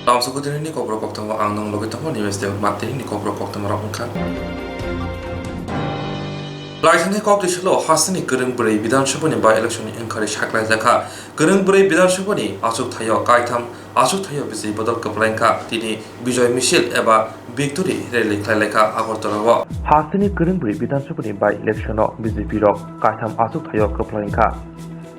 Lamsukutini Kokborok Koktwma Angnong Logitamo University of Matini Kokborok Koktwma Ramukhan. Laitani Kokdishlo Hasani Gurung Buri Bidan Shapani by election encourage Haklai Zaka Gurung Buri Bidan Shapani Asuk Tayo Kaitam Asuk Tayo Bizi Bodol Kaplanka Tini Bijoy Michel Eba Victory Rally Klaileka Abortolawa Hasani Gurung Buri Bidan Shapani by election of BJP Rock Kaitam Asuk Tayo Kaplanka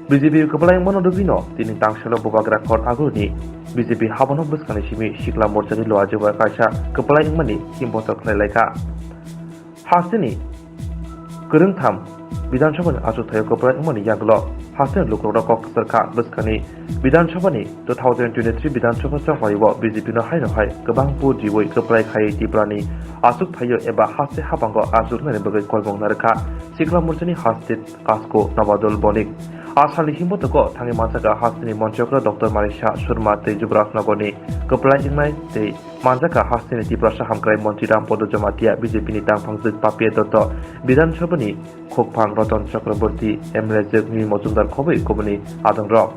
BJP Kaplang Monodovino Tini Tangshalo Bobagra Court Aguni BJP Habano Buskanishimi Shikla Morjani Loajawa Kaisha Kaplang Mani Impoto Klaileka Hasani Gurung Tham Bidan Shapani Asuk Tayo Kaplang Mani Yaglo Hasan Lukroda Kok Sarkar Buskani Bidan Shapani 2023 Bidan Shapani Chafaiwa BJP no Hai no Hai Gabang Pu Jiwoi Kaplai Khai Tiprani Asuk Tayo Eba Hase Habango Asuk Nane Bagai Kolbong Naraka Shikla Morjani Hastit Kasko Nabadol Bonik Asal himotoko tangi manjaka hasini monchokra Dr. Marisha Surma te Jubrak Nagoni Kaplai Ingmai te manjaka hasini Tiprasha Hamkrai Monti Ram Podo Jamatia BJP ni Tangpangsit Papie Toto Bidan Shapani Kokpang Roton Chakraborty MLJ Ni Mozumdar Khobai Kobani Adang Rock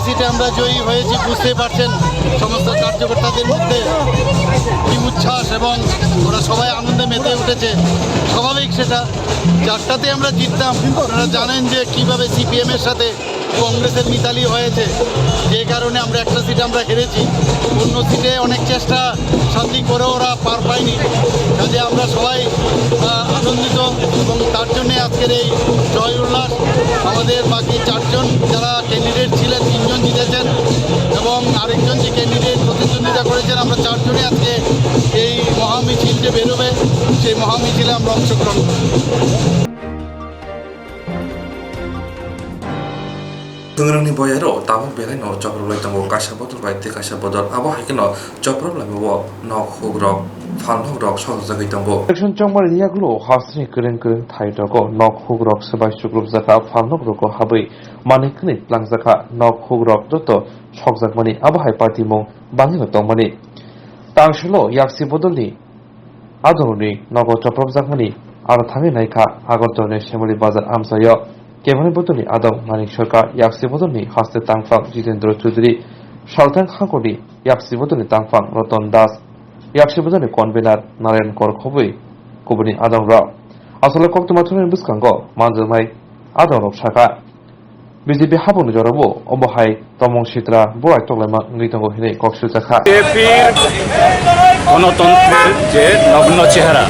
সিটে আমরা জয়ী হয়েছি বুঝতে পারছেন সমস্ত কার্যকর্তাদের মধ্যে কি উচ্ছ্বাস এবং ওরা সবাই আনন্দে মেতে উঠেছে স্বাভাবিক সেটা চারটাতে আমরা জিততাম আপনারা জানেন যে কিভাবে সিপিএম এর সাথে কংগ্রেসের মিতালি হয়েছে যে কারণে আমরা একটা সিট আমরা হেরেছি অন্য সিটে অনেক চেষ্টা শান্তি করে ওরা পার পায়নি কাজে আমরা সবাই আনন্দিত এবং তার জন্যে আজকের এই জয় উল্লাস আমাদের বাকি চারজন যারা ক্যান্ডিডেট ছিলেন তিনজন জিতেছেন এবং আরেকজন যে ক্যান্ডিডেট প্রতিদ্বন্দ্বিতা করেছেন আমরা চারজনে আজকে এই মহামিছিল যে বেরোবে সেই মহামিছিলে আমরা অংশগ্রহণ করি Tungrangni boyaro tabang belai no joprolai tango kasha botol bai te kasha botol abo haikino joprolai bo no hugrok fan hugrok sok jagai tango election chongmar yaglo hasni gurung thai dogo nok hugrok sabai chukruk jaka fan hugrok habai manikni langjaka nok hugrok doto sokjakmani abo hai party mong bangi tongmani tangshilo yaksi bodolni adorni nogo joprokjakmani aro thangi naikha agotone shemoli bazar amsayo Kevin Botoni Adam Manik Shorka Yaksi Botoni Haste Tangfang Jitendra Chudri Shaltan Hakodi Yaksi Botoni Tangfang Roton Das Yaksi Botoni Convener Narayan Kor Khobai Kobani Adam Ra Asala Koktwma Thunen Buskango Manjalmai Adam Rok Shaka BJP Habon Jorabo Obohai Tomong Shitra Borai Toglema Ngitango Hine Kokshu Chakha বিজেপির গণতন্ত্রের যে নগ্ন চেহারা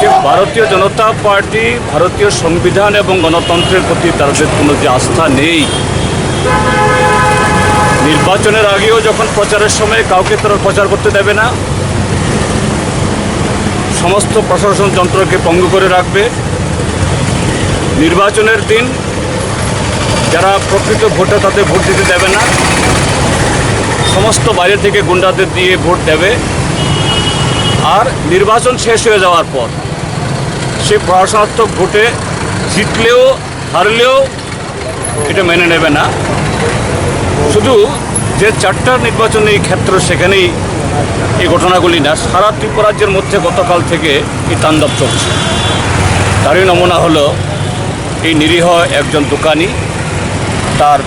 যে ভারতীয় জনতা party ভারতীয় সংবিধান এবং গণতন্ত্রের প্রতি তাদের কোনো যে আস্থা নেই নির্বাচনের আগেও যখন প্রচারের সময় কাউকে তারা প্রচার করতে দেবে না সমস্ত প্রশাসন যন্ত্রকে পঙ্গু করে রাখবে নির্বাচনের দিন যারা প্রকৃত ভোটার তাদের ভোট দিতে দেবে না সমস্ত বাইরে থেকে গুন্ডাদের দিয়ে ভোট দেবে আর নির্বাচন শেষ হয়ে যাওয়ার পর সে প্রশাসনাত্মক ভোটে জিতলেও হারলেও এটা মেনে নেবে না শুধু যে চারটা নির্বাচনী ক্ষেত্র সেখানেই এই ঘটনাগুলি না, সারা ত্রিপুরা রাজ্যের মধ্যে গতকাল থেকে এই তাণ্ডব চলছে। তারই নমুনা হলো এই নিরীহ একজন দোকানি তার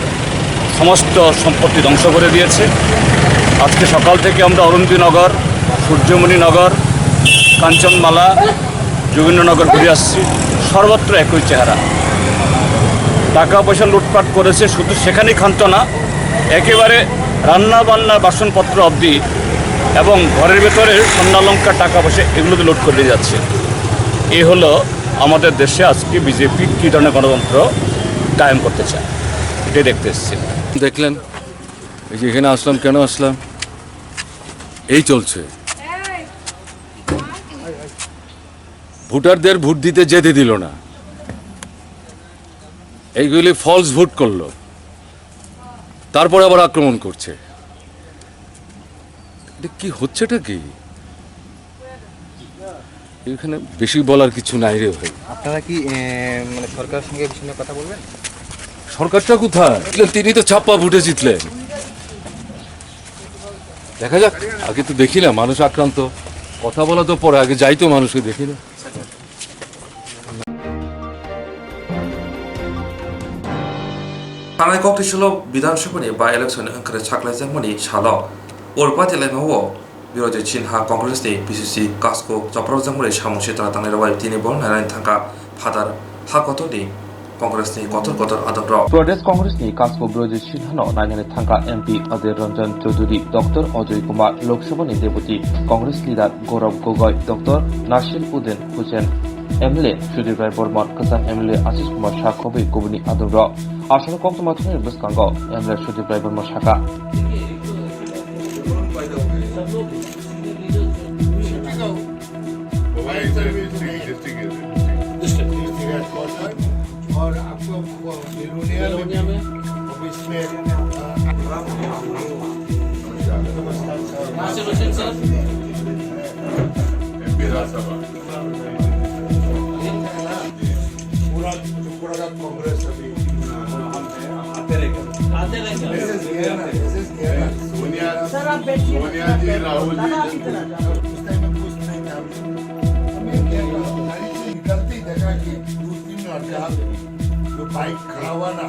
সমস্ত সম্পত্তি ধ্বংস করে দিয়েছে। আজকে সকাল থেকে আমরা অরুন্ধীনগর, সূর্যমণিনগর, কাঞ্চনমালা, যোগীন্দ্রনগর ঘুরে আসছি। সর্বত্র একই চেহারা, টাকা পয়সা লুটপাট করেছে। শুধু সেখানেই ক্ষান্ত না, একেবারে রান্না বান্না বাসনপত্র অবধি এবং ঘরের ভেতরে স্বর্ণালঙ্কার টাকা পয়সা এগুলোতে লুট করে যাচ্ছে। এই হলো আমাদের দেশে আজকে বিজেপি কী ধরনের গণতন্ত্র কায়েম করতে চায়, এটাই দেখতে এসেছি। দেখলেন এই যে এখানে আসলাম, কেন আসলাম? এই চলছে, ভোটারদের ভোট দিতে যেতে দিল না, এইগুলি ফলস ভোট করলো, তারপরে আবার আক্রমণ করছে। এটা কি হচ্ছেটা কি? এখানে বেশি বলার কিছু নাই রে ভাই। আপনারা কি মানে সরকারের সঙ্গে এই বিষয়ে কথা বলবেন? সরকারটা কোথায়? তিনি তো ছাপ্পা ভোটে জিতলেন। দেখা যাক, আগে তো দেখি না মানুষ আক্রান্ত, কথা বলা তো পরে, আগে যাই তো মানুষকে দেখি না। थानाय कक्तिसल विधानसभानि बा इलेक्शन ओंखारो साग्लायजामनि साल अरपाति लाइमावो बिरोधी चिन्हा कांग्रेसनि पिसिसि कास्को चप्रजामुरै सामुसि तारा थांनाय रावाय तिनि बर नारायण थांका फादार हाकतनि कांग्रेसनि कतर कतर आदर प्रदेश कांग्रेसनि कास्को विरोधी चिन्हानो नायनानै थांका एमपि अधीर रंजन चौधुरी, डॉक्टर अजय कुमार, लोकसभानि deputy Congress leader Gaurav Gogoi, doctor Nasir Uddin Hussain, MLA Sudhir Rai Barman, गोजाम एमएलए आशिष कुमार शाह कबि गुबुननि आदर आसाम कोक्तमा थानाय बसकांगो एमएलए सुधीर राय बर्मन शाखा और आपको बेलोनिया में इसमें पूरा कांग्रेस अभी सोनिया जी, राहुल जी निकलते ही देखा कि जो बाइक खड़ा हुआ ना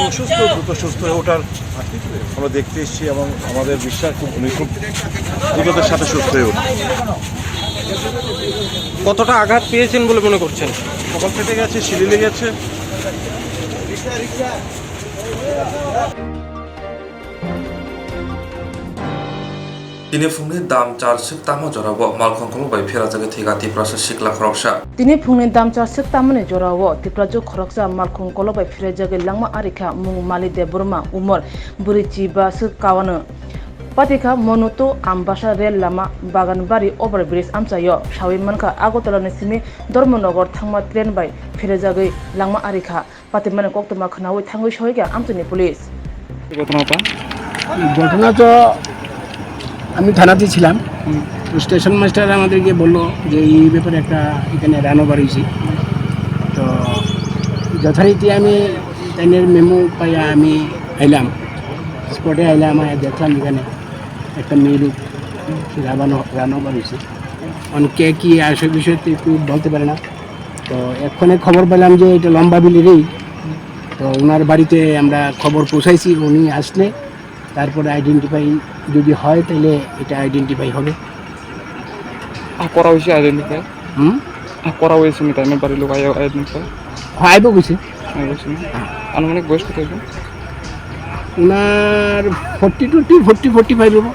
অসুস্থ, দ্রুত সুস্থ হয়ে ওঠার আমরা দেখতে এসেছি এবং আমাদের বিশ্বাস উনি খুব দ্রুততার সাথে সুস্থ হয়ে উঠবে। কতটা আঘাত পেয়েছেন বলে মনে করছেন? কপাল ফেটে গেছে, সিঁড়ি লেগেছে। तिनि फुंनि दाम चारसिक तामो जराबो मालखंखल बाय फेरा जगे थेगा तिप्रासा सिकला खरकसा दिनै फुंनि दाम चारसिक तामोनि जरावो तिप्राजु खरकसा मालखंखल बाय फेरा जगे लांमा आरिखा मुं मालि दे बर्मा उमर बुरिचि बा कावानो पातिका मनुतो आमबासा रेल लामा बागानबारि ओभारब्रिज आमचायो सावि मानखा आगरतलानि सिमि धर्मनगर थांमा ट्रेन बाय फेरा जगे लांमा आरिखा पातिमाने कोक्तमा खनावै थांगै सहैगा आमचानि पुलिस ঘটনা তো আমি থানাতে ছিলাম, স্টেশন মাস্টার আমাদেরকে বললো যে এই ব্যাপারে একটা এখানে রানোবার হয়েছে। তো যথারীতি আমি ট্রেনের মেমো পাইয়া আমি আইলাম, স্পটে আইলাম, দেখলাম এখানে একটা মেয়ে লোক রানোবার হয়েছে। অনেকে কি আসল বিষয় তো একটু বলতে পারে না। তো এক্ষণে খবর পেলাম যে এটা লম্বা বিলেরই। তো ওনার বাড়িতে আমরা খবর পৌঁছাইছি, উনি আসলে তারপরে আইডেন্টিফাই যদি হয় তাহলে এটা আইডেন্টিফাই হবে। করা হয়েছে আইডেন্টিফাই? করা হয়েছে নি টাইমের বাড়ির লোক আইডেন্টিফাই আইব গেছে। আনুমানিক বয়স কত হবে ওনার? 40 to 45 হবে।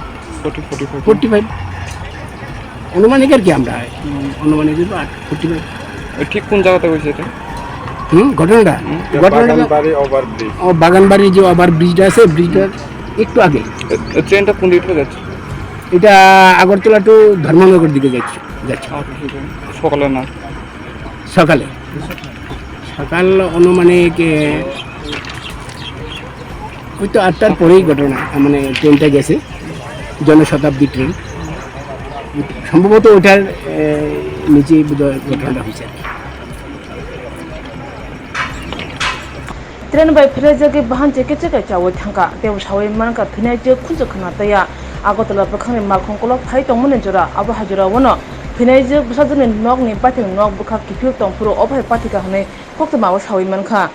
45 অনুমানিক আর কি, আমরা অনুমানিক 45। ঠিক কোন জায়গাতে হয়েছে এটা? ঘটনাটা বাগানবাড়ি যে ওভার ব্রিজটা আছে, ব্রিজটার একটু আগে। ট্রেনটা কোন দিকে যাচ্ছে? এটা আগরতলা টু ধর্মনগর দিকে যাচ্ছে। সকালে না সকালে, সকাল অনুমানিক ওই তো 8টার পরেই ঘটনা। মানে ট্রেনটা গেছে, জনশতাব্দী ট্রেন, সম্ভবত ওটার নিচেই ঘটনাটা হয়েছে। Tren by Frezaki Bahan Jekeka Chawi Tanka, they was Hawi Manka Pinaja Kunzakanataya, Agotala Bakani Malkonkolo, Python Munajura, Abahajura Wono, Pinaja Busadan and Nogni, Batin Nog Bukaki Pilton Puro, Opa Paticahane, Koktwma was Hawi Manka.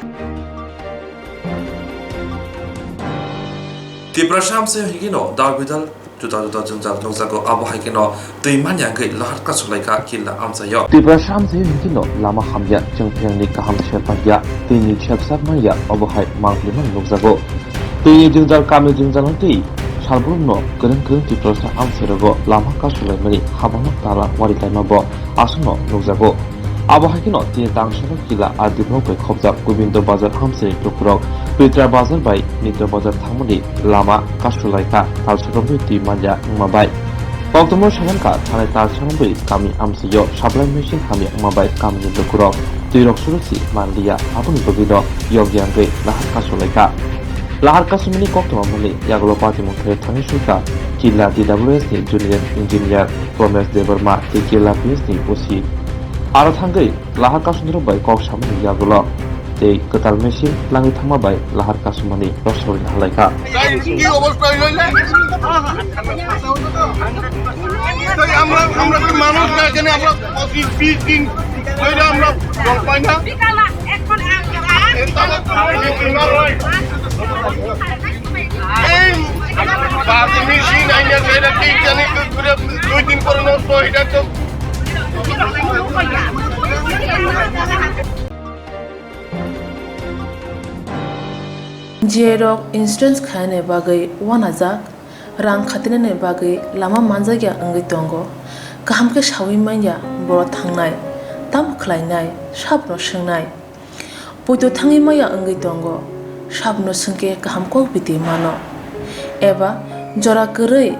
Tiprasham se higino, Darvidal, Juta Junzal Nozago, Abahakino, the Manyangi, Lahaka Sulaika, Killa Amsayo. Tiprasham se higino, Lama Hamya, Jungpian Nikaham Shepaya, the new Chepsat Maya, Obahai, Mountliman Nozago. The Junzal Kami Junzalati, Shalbruno, Gurun Tiprasa Amserago, Lama Kasulamani, Habana Tala, Waritamabo, Asuno, Nozago. Abahakino, the Dangshan Killa, Adinope Kobza, Gubindo Bazar Hamse, Tukurok. Petra Bazar by Nitra Bazar Tamudi, Lama, Kastulaika, Talsharobi, Manja, Mabai. Koktwma Shamanka, Tane Talsharobi, Kami Amsiyo, Shablan Machine Hami Mabai, Kami Dukurok, Tirok Surusi, Mandia, Abun Bogido, Yogiangre, Lahar Kastulaika. Lahar Kasumini Koktwma Mali, Yaglopati Mukhe Tanishuka, Killa DWS, Junior Engineer, Promes Deverma, Killa PSD, Usi. Arathangay, Lahar Kasundro by Kok Shamani Yagolo. The Katal machine, Langitama by Lahar Kasumani, Rosol Halaka. Jerok insurance khane bagai 1000 rang khatine bagai lama manjagya angai tongo kahamke shawi manya boro thangnai tam khlainai sabno swngnai puito thangi maya angai tongo sabno sungke kahamko biti mano eba jora korei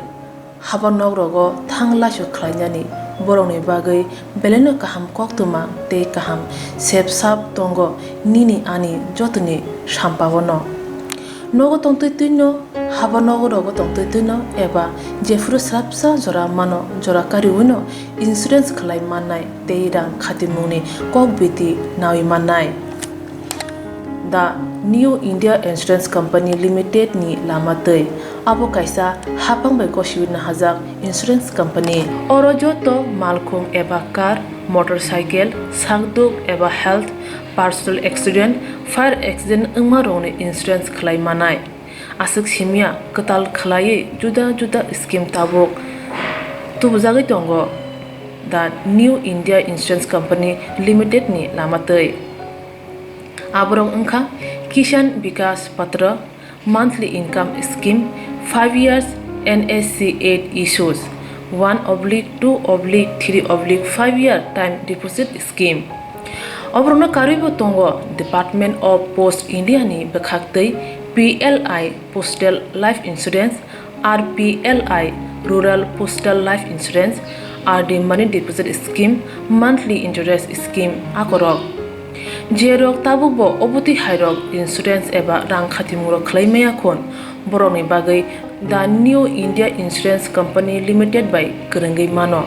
habanok rogo thangla su khlainani boroni bagai beleno kaham Koktwma te kaham sep sap tongo nini ani jotuni sampawono Nogo tongtuino, Habanogo rogo tongtuino, eba, Jeffru Srapsa, Zora Mano, Zora Kariuno, insurance Kalai Manai, Deiran Katimuni, Kogbiti, Nawi Manai. The New India Insurance Company Limited ni Lamatei, Abo Kaisa, Hapang by Koshiwina Hazak Insurance Company, Orojoto, Malkung eba car, motorcycle, Sangduk eba health, personal accident, fire accident umarone insurance khlai manai asuk simia katal khlai juda scheme tabok tubjagi tongo the New India Insurance Company Limited ni lamatei abrong angkha Kisan Vikas Patra monthly income scheme 5 years NSC 8 issues 1/2/3/5 year time deposit scheme Obrona Karibo Tongo, Department of Post India ni Bekhaktei, PLI Postal Life Insurance, RPLI Rural Postal Life Insurance, RD Money Deposit Scheme, Monthly Interest Scheme, Akorok. Jerok Tabubo Obuti Hairok Insurance eba Rang Khatimuro Claimaya Kon, Boroni Bagai, the New India Insurance Company Limited by Kurungi Mano.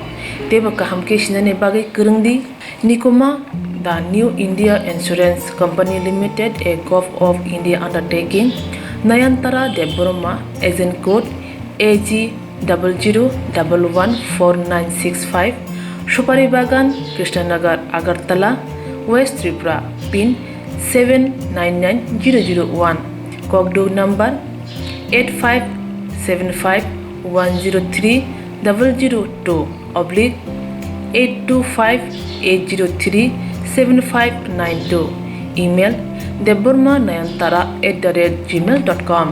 Teba Kahamke Shinane Bagai Kurundi, Nikoma. The New India Insurance Company Limited, a Gulf of India undertaking, Nayantara Deborma, agent code AG 00114965, Shupari Bagan, Krishnanagar, Agartala, West Tripura, PIN 799001, Kokdo number 85751002/825-803-7592. Email deborma9antara@gmail.com.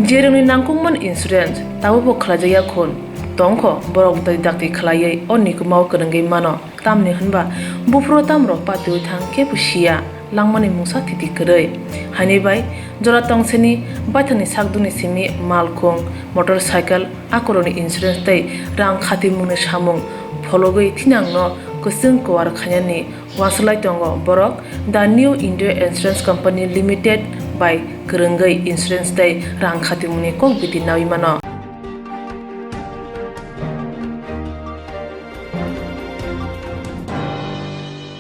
Jeremy Nangkuman Insurance Tabubo Klajaya Kon Tongko Borok Dakti Klayay Onikumau Kurungi Mano Tamni Hanba Bufro Tamro Patu Tang Kepushia Langmani Musa Titi Kurei Hanibai Jora Tongseni Batani Sakduni Simi Malkong Motorcycle Akoroni Insurance Day Rang Khatimuni Shamung Fologoi Tinangno Kusung Kuar Khanyani Wasalai Tongo Borok the New India Insurance Company Limited by Kurungai Insurance Day Rang Khatimuni Kogbiti Nawimano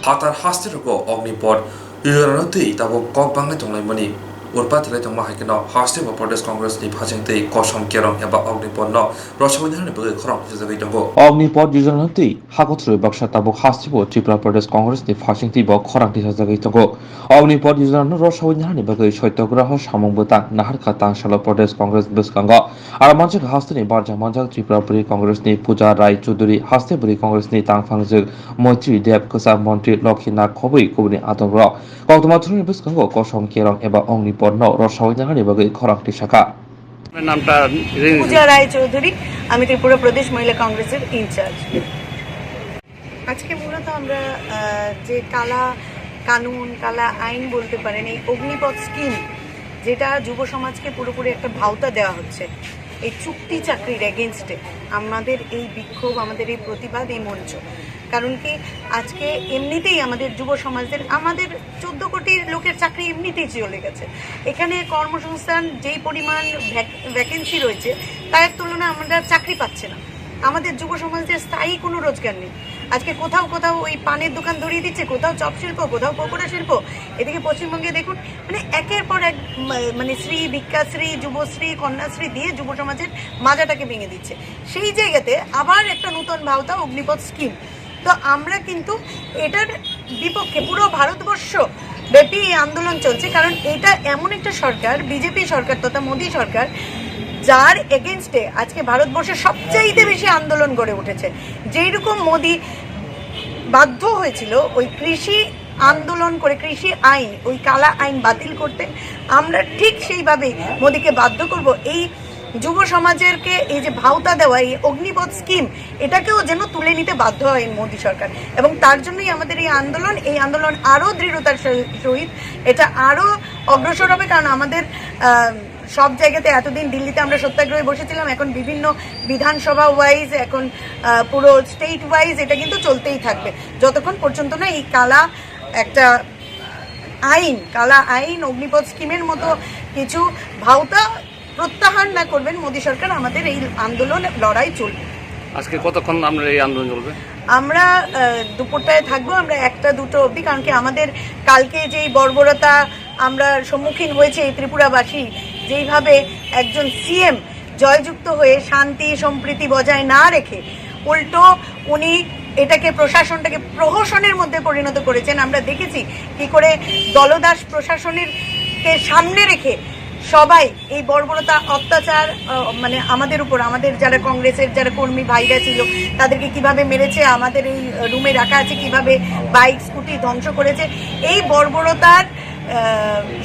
Hatar Hastirogo Omnipod Yuranoti Tabo Kokbang Tongai Money urpa thlai tong mahai kino hosting of Pradesh Congress ni phajing tei kosom kerong eba ognipod no rosawai ni bagi khorong jagai tongo ognipod yoजना tei hakothro baksa tabuk hastibo Tripura Pradesh Congress ni phajing tei bo khorang ti jagai tongo ognipod yoजना no rosawai ni bagi satyagraha সামংবতা নাহারকা তাংশাল Pradesh Congress biskango R manjak hastini barja manjak Tripura Pradesh Congress ni Puja Rai Chaudhary haste Pradesh Congress ni tangfangjak Moitri Dev Kosa Montri Lokhina khobui kubni atogro Koktwma thuni biskango kosom kerong eba ognipod no rosawai ni bagi khorang ti shaka নামটা পূজা রায় চৌধুরী আমি ত্রিপুরা প্রদেশ মহিলা কংগ্রেসের in charge আজকে মূলত আমরা যে কালা কানুন কালা আইন বলতে পারেন এই অগ্নিপথ স্কিম যেটা যুব সমাজকে পুরোপুরি একটা ভাওতা দেওয়া হচ্ছে এই চুক্তি চাকরির এগেনস্টে আমাদের এই বিক্ষোভ আমাদের এই প্রতিবাদ এই মঞ্চ কারণ কি আজকে এমনিতেই আমাদের যুব সমাজদের আমাদের 14 কোটি লোকের চাকরি এমনিতেই চলে গেছে এখানে কর্মসংস্থান যেই পরিমাণ ভ্যাকেন্সি রয়েছে তার তুলনায় আমরা চাকরি পাচ্ছে না আমাদের যুব সমাজের স্থায়ী কোনো রোজগার নেই আজকে কোথাও কোথাও ওই পানের দোকান ধরিয়ে দিচ্ছে কোথাও চপ শিল্প কোথাও পকোড়া শিল্প এদিকে পশ্চিমবঙ্গে দেখুন মানে একের পর এক মানে শ্রী ভিক্ষাশ্রী যুবশ্রী কন্যাশ্রী দিয়ে যুব সমাজের মাজাটাকে ভেঙে দিচ্ছে সেই জায়গাতে আবার একটা নতুন ভাওতা অগ্নিপথ স্কিম তো আমরা কিন্তু এটার বিপক্ষে পুরো ভারতবর্ষ ব্যাপী আন্দোলন চলছে কারণ এটা এমন একটা সরকার বিজেপি সরকার তথা মোদী সরকার যার এগেনস্টে আজকে ভারতবর্ষে সবচাইতে বেশি আন্দোলন গড়ে উঠেছে যেই রকম মোদী বাধ্য হয়েছিল ওই কৃষি আন্দোলন করে কৃষি আইন ওই কালা আইন বাতিল করতে আমরা ঠিক সেইভাবে মোদীকে বাধ্য করব এই যুব সমাজেরকে এই যে ভাওতা দেওয়া এই অগ্নিপথ স্কিম এটাকেও যেন তুলে নিতে বাধ্য হয় মোদী সরকার এবং তার জন্যই আমাদের এই আন্দোলন আরও দৃঢ়তার সহিত এটা আরও অগ্রসর হবে কারণ আমাদের সব জায়গাতে এতদিন দিল্লিতে আমরা সত্যাগ্রহে বসেছিলাম এখন বিভিন্ন বিধানসভা ওয়াইজ এখন পুরো স্টেট ওয়াইজ এটা কিন্তু চলতেই থাকবে যতক্ষণ পর্যন্ত না এই কালা আইন অগ্নিপথ স্কিমের মতো কিছু ভাওতা প্রত্যাহার না করবেন মোদী সরকার আমাদের এই আন্দোলন লড়াই চলবে আজকে কতক্ষণ আমরা এই আন্দোলন চলবে আমরা দুপুরটায় থাকবো আমরা 1টা-2টো অবধি কারণ কি আমাদের কালকে যেই বর্বরতা আমরা সম্মুখীন হয়েছে এই ত্রিপুরাবাসী যেইভাবে একজন সিএম জয়যুক্ত হয়ে শান্তি সম্প্রীতি বজায় না রেখে উল্টো উনি এটাকে প্রশাসনটাকে প্রহসনের মধ্যে পরিণত করেছেন আমরা দেখেছি কি করে দলদাস প্রশাসনের কে সামনে রেখে সবাই এই বর্বরতা অত্যাচার মানে আমাদের উপর আমাদের যারা কংগ্রেসের যারা কর্মী ভাইরা ছিল তাদেরকে কিভাবে মেরেছে আমাদের এই রুমে রাখা আছে কিভাবে বাইক স্কুটি ধ্বংস করেছে এই বর্বরতার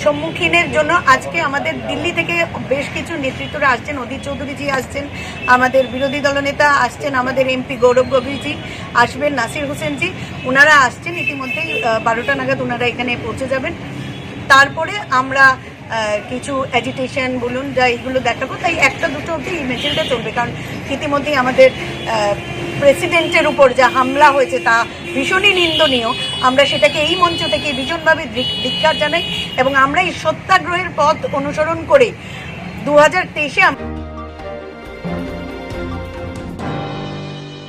সম্মুখীনের জন্য আজকে আমাদের দিল্লি থেকে বেশ কিছু নেতৃত্বরা আসছেন অধীর চৌধুরীজি আসছেন আমাদের বিরোধী দলনেতা আসছেন আমাদের এমপি গৌরব গভীরজি আসবেন নাসির হোসেনজি ওনারা আসছেন ইতিমধ্যেই 12টা নাগাদ ওনারা এখানে পৌঁছে যাবেন তারপরে আমরা কিছু অ্যাজিটেশন বলুন যা এইগুলো দেখাবো তাই 1টা-2টো অবধি এই মিছিলটা চলবে কারণ ইতিমধ্যেই আমাদের প্রেসিডেন্টের উপর যা হামলা হয়েছে তা ভীষণই নিন্দনীয় আমরা সেটাকে এই মঞ্চ থেকে ভীষণভাবে ধিক্কার জানাই এবং আমরা এই সত্যাগ্রহের পথ অনুসরণ করে 2023-এ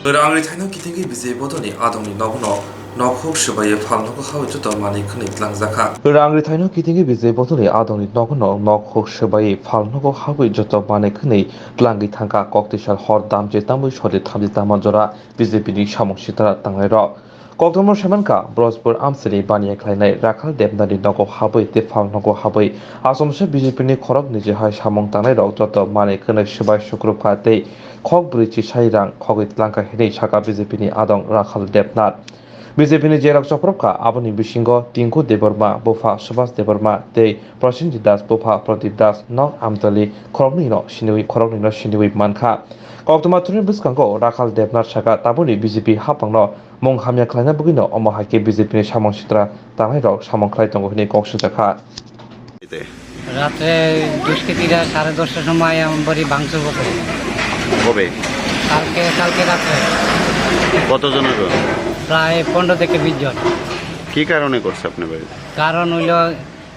Rangri thaino kitingi bise bodoni adongni nogno nokhok shubaye phalnogo hawe juto mani khani tlangjaka Rangri thaino kitingi bise bodoni adongni nogno nokhok shubaye phalnogo hawe juto mani khani tlangi thangka koktishal hor damje tamui shode thamji tamanjora BJP ni samongsitara tangairo Koktwma Shemanka Brozpur Amsiri Baniya Khlainai Rakhal Debnani Nogo Haboi Tefang Nogo Haboi Asomse BJP ni khorok nije hai samong tanai rok joto mani khani shubai shukrub khatei Kokborok Sairang Kogit Lanka Hini Shaka BJP ni Adong Rakhal Debnat BJP ni Jerok Choprobka Aboni Bishingo Tinku Deborma Bofa Subhas Deborma Tei Prosenjit Das Bofa Pradip Das Nok Amtali Khoroknino Shinui Mankha Koktwma thuni biskango Rakhal Debnat Shaka taboni BJP hapangno mong hamya khlaina bugino omohake BJP ni samongsitra tanai rok samong khlai tongo hini koksujaka রাতে দুষ্কৃতীরা 10:30টার সময় আমার বাড়ি ভাঙচুর করছে কবে কালকে রাতে কতজনের প্রায় 15 থেকে 20 জন কি কারণে করছে আপনার বাড়ি কারণ হইল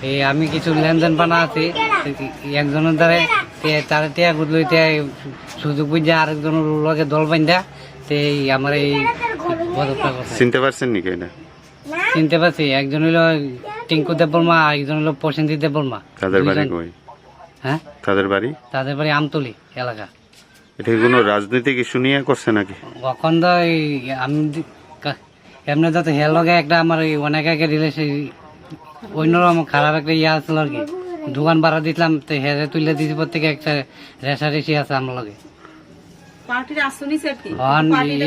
এই আমি কিছু লেনদেন বানা আছি একজনের দ্বারা তারা টিয়া গুদলইতে সুযোগ বুঝে আরেকজনের লগে দল বান্ধা সেই আমার এই পদক্ষেপ করছে চিনতে পারছেন নাকি এটা চিনতে পারছি একজন হইল টিঙ্কু দেববর্মা, একজন হলো প্রসেনজিৎ দেববর্মা। তাদের বাড়ি কই? হ্যাঁ, তাদের বাড়ি আমতলি এলাকা। এটা কি কোনো রাজনৈতিক ইস্যু নিয়ে করছে নাকি? কখন তো আমি এমনি তো হের লগে একটা আমার অনেক আগে রিলেশন অন্যরকম খারাপ একটা ইয়ে আসছিল আর কি। দোকান ভাড়া দিছিলাম, তো হেরে তুলে দিয়েছি প্রত্যেকে একটা রেশারেশি আছে আমার লগে।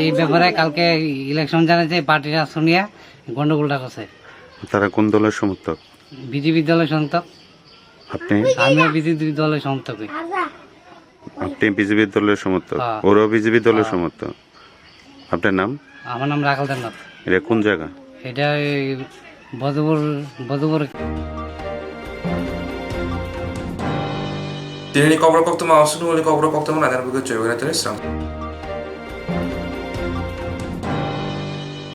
এই ব্যাপারে কালকে ইলেকশন জানাচ্ছে, পার্টির আসনিয়া গন্ডগোলটা করছে। তারা কোন দলের সমর্থক? বিজেপি দলের সমর্থক। আপনি? আমিও বিজেপি দলের সমর্থক। আপনি বিজেপি দলের সমর্থক, ওরাও বিজেপি দলের সমর্থক। আপনার নাম? আমার নাম রাখালদার নাথ। এটা কোন জায়গা? এটা বধুপুর। Dini Kokborok Koktwma, Koktwma, Koktwma, Koktwma, Koktwma, Koktwma, Koktwma,